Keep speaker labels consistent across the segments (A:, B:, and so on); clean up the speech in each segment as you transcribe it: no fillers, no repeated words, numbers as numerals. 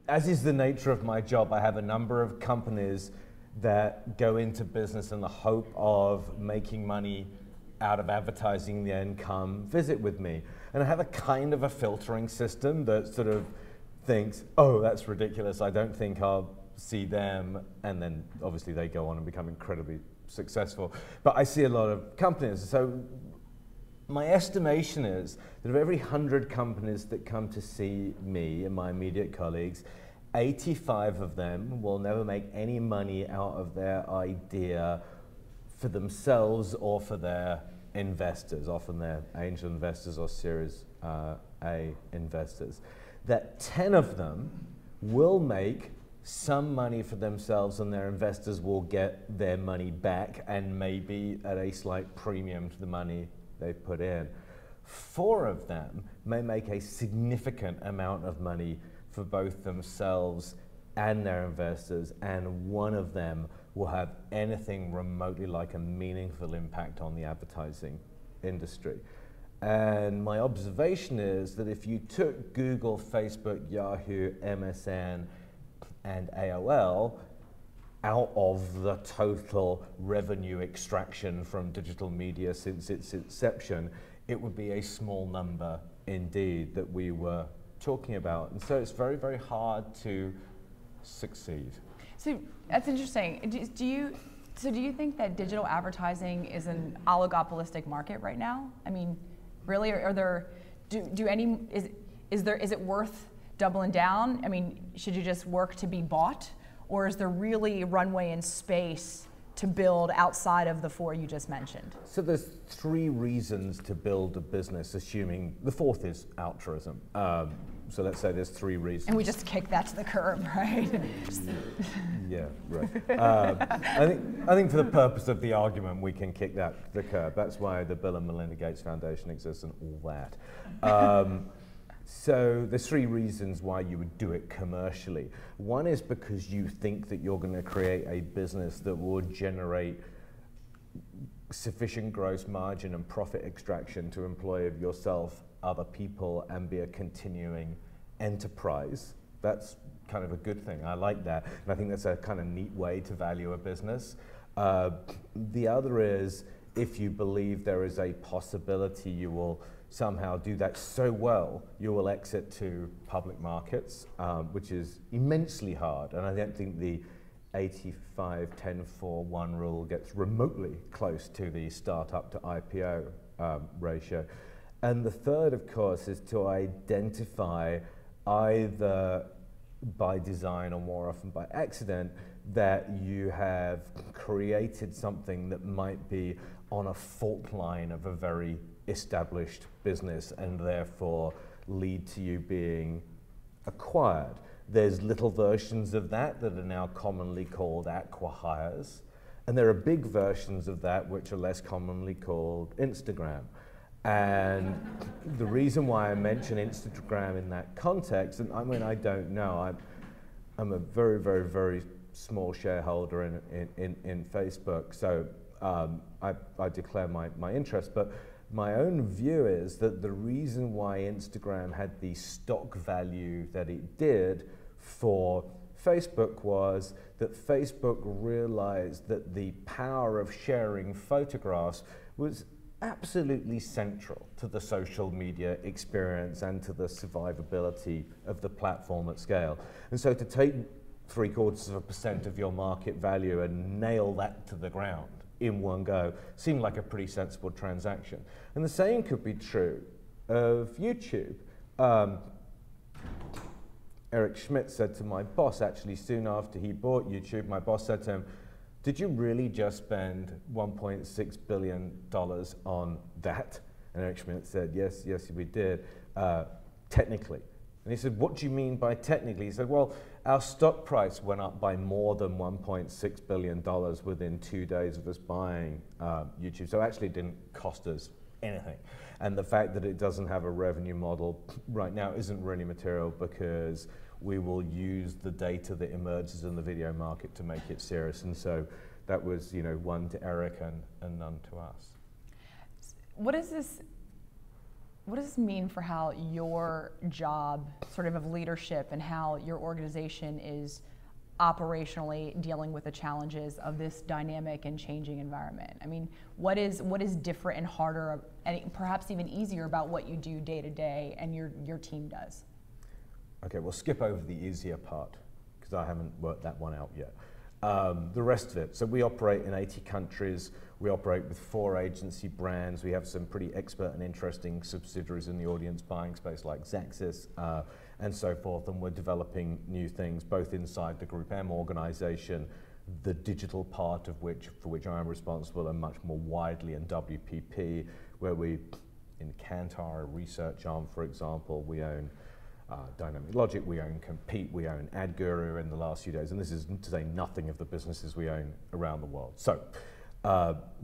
A: as is the nature of my job, I have a number of companies that go into business in the hope of making money out of advertising, then come visit with me. And I have a kind of a filtering system that sort of thinks, oh, that's ridiculous, I don't think I'll see them, and then obviously they go on and become incredibly successful. But I see a lot of companies, so my estimation is that of every 100 companies that come to see me and my immediate colleagues, 85 of them will never make any money out of their idea for themselves or for their investors, often they're angel investors or Series A investors. That 10 of them will make some money for themselves and their investors will get their money back, and maybe at a slight premium to the money they put in. 4 of them may make a significant amount of money for both themselves and their investors, and 1 of them will have anything remotely like a meaningful impact on the advertising industry. And my observation is that if you took Google, Facebook, Yahoo, MSN, and AOL out of the total revenue extraction from digital media since its inception, it would be a small number indeed that we were talking about. And so it's very, very hard to succeed. So
B: that's interesting. Do you think that digital advertising is an oligopolistic market right now? I mean, really, are there, is it worth doubling down? I mean, should you just work to be bought? Or is there really runway and space to build outside of the 4 you just mentioned?
A: So there's 3 reasons to build a business, assuming the 4th is altruism. So let's say there's 3 reasons.
B: And we just kick that to the curb, right?
A: Yeah, right. I think for the purpose of the argument, we can kick that to the curb. That's why the Bill and Melinda Gates Foundation exists and all that. So there's 3 reasons why you would do it commercially. 1 is because you think that you're going to create a business that will generate sufficient gross margin and profit extraction to employ yourself, other people, and be a continuing enterprise. That's kind of a good thing. I like that. And I think that's a kind of neat way to value a business. The other is if you believe there is a possibility you will somehow do that so well, you will exit to public markets, which is immensely hard. And I don't think the 85-10-4-1 rule gets remotely close to the startup to IPO ratio. And the third, of course, is to identify, either by design or more often by accident, that you have created something that might be on a fault line of a very established business and therefore lead to you being acquired. There's little versions of that that are now commonly called acqui-hires, and there are big versions of that which are less commonly called Instagram. And the reason why I mention Instagram in that context, and I mean, I don't know, I'm a very, very, very small shareholder in Facebook, so I declare my interest, but my own view is that the reason why Instagram had the stock value that it did for Facebook was that Facebook realized that the power of sharing photographs was absolutely central to the social media experience and to the survivability of the platform at scale. And so to take 0.75% of your market value and nail that to the ground in one go seemed like a pretty sensible transaction. And the same could be true of YouTube. Eric Schmidt said to my boss, actually soon after he bought YouTube, my boss said to him, "Did you really just spend $1.6 billion on that?" And Eric Schmidt said, yes, we did, technically. And he said, "What do you mean by technically?" He said, "Well, our stock price went up by more than $1.6 billion within 2 days of us buying YouTube. So actually it didn't cost us anything. And the fact that it doesn't have a revenue model right now isn't really material because we will use the data that emerges in the video market to make it serious." And so that was, 1 to Eric and none to us.
B: What is this? what does this mean for how your job sort of leadership and how your organization is operationally dealing with the challenges of this dynamic and changing environment? I mean, what is different and harder and perhaps even easier about what you do day to day and your team does?
A: Okay, we'll skip over the easier part because I haven't worked that one out yet. The rest of it, so we operate in 80 countries, we operate with 4 agency brands, we have some pretty expert and interesting subsidiaries in the audience buying space like Xaxis and so forth, and we're developing new things both inside the GroupM organization, the digital part of for which I am responsible, and much more widely in WPP, where we, in Kantar, a research arm for example, we own Dynamic Logic, we own Compete, we own AdGuru in the last few days, and this is to say nothing of the businesses we own around the world. So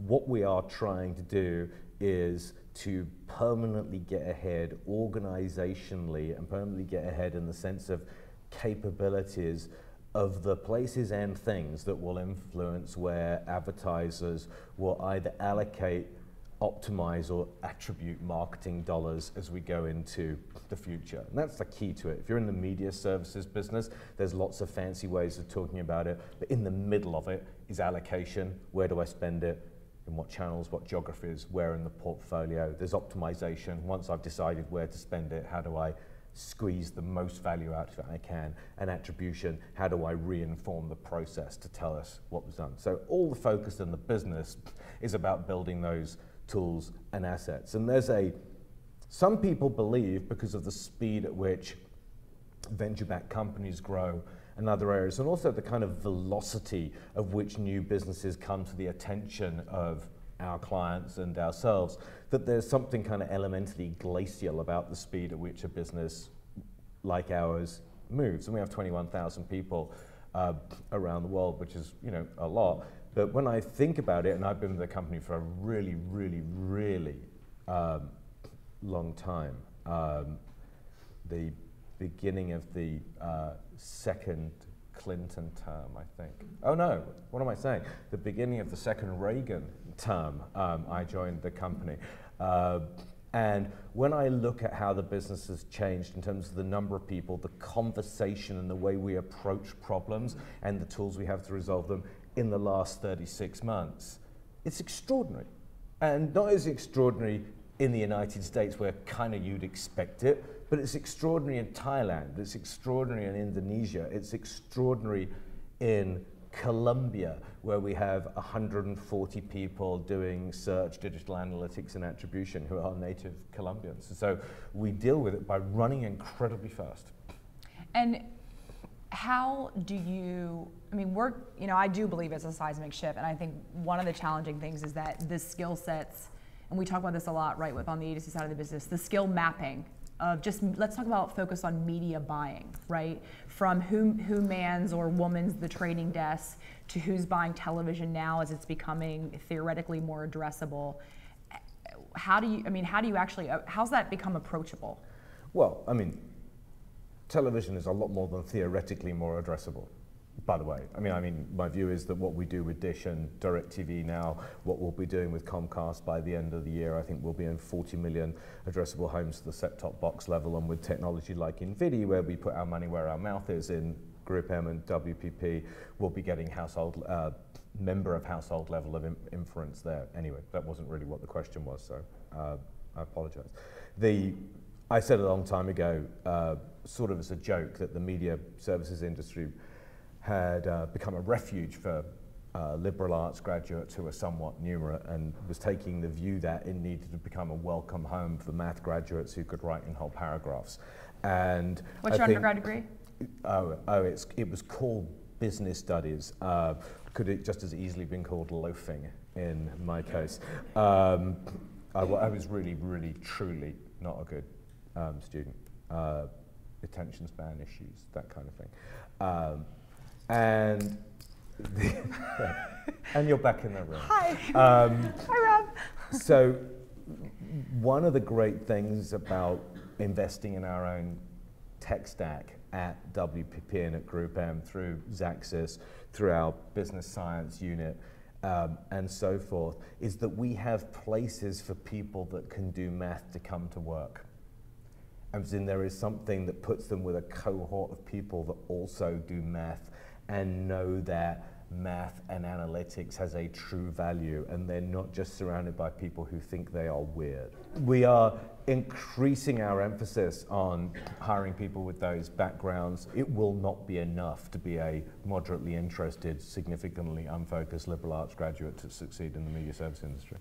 A: what we are trying to do is to permanently get ahead organizationally and permanently get ahead in the sense of capabilities of the places and things that will influence where advertisers will either allocate, optimize, or attribute marketing dollars as we go into the future. And that's the key to it. If you're in the media services business, there's lots of fancy ways of talking about it, but in the middle of it is allocation. Where do I spend it? In what channels, what geographies, where in the portfolio? There's optimization. Once I've decided where to spend it, how do I squeeze the most value out of it I can? And attribution, how do I re-inform the process to tell us what was done? So all the focus in the business is about building those tools and assets. And some people believe, because of the speed at which venture-backed companies grow and other areas, and also the kind of velocity of which new businesses come to the attention of our clients and ourselves, that there's something kind of elementally glacial about the speed at which a business like ours moves. And we have 21,000 people around the world, which is, a lot. But when I think about it, and I've been with the company for a really, really, really long time, the beginning of the second Clinton term, I think. Oh no, what am I saying? The beginning of the second Reagan term, I joined the company. And when I look at how the business has changed in terms of the number of people, the conversation and the way we approach problems and the tools we have to resolve them in the last 36 months, it's extraordinary. And not as extraordinary in the United States where kind of you'd expect it, but it's extraordinary in Thailand, it's extraordinary in Indonesia, it's extraordinary in Colombia, where we have 140 people doing search, digital analytics, and attribution who are native Colombians. So we deal with it by running incredibly fast. And
B: how do you, I do believe it's a seismic shift, and I think one of the challenging things is that the skill sets, and we talk about this a lot, right, on the agency side of the business, the skill mapping of let's talk about focus on media buying, right? From who mans or womans the trading desk to who's buying television now as it's becoming theoretically more addressable. How's that become approachable?
A: Well, television is a lot more than theoretically more addressable, by the way. My view is that what we do with Dish and DirecTV now, what we'll be doing with Comcast by the end of the year, I think we'll be in 40 million addressable homes to the set-top box level, and with technology like NVIDIA, where we put our money where our mouth is in GroupM and WPP, we'll be getting member of household level of inference there. Anyway, that wasn't really what the question was, so I apologize. I said a long time ago, sort of as a joke, that the media services industry had become a refuge for liberal arts graduates who were somewhat numerate, and was taking the view that it needed to become a welcome home for math graduates who could write in whole paragraphs. And
B: what's your undergrad degree?
A: It was called business studies. Could it just as easily been called loafing in my case? I was really, really, truly not a good student. Attention span issues, that kind of thing. And you're back in the room.
B: Hi. Hi, Rob.
A: So one of the great things about investing in our own tech stack at WPP and at GroupM through Xaxis, through our business science unit, and so forth, is that we have places for people that can do math to come to work. As in, there is something that puts them with a cohort of people that also do math and know that math and analytics has a true value, and they're not just surrounded by people who think they are weird. We are increasing our emphasis on hiring people with those backgrounds. It will not be enough to be a moderately interested, significantly unfocused liberal arts graduate to succeed in the media service industry.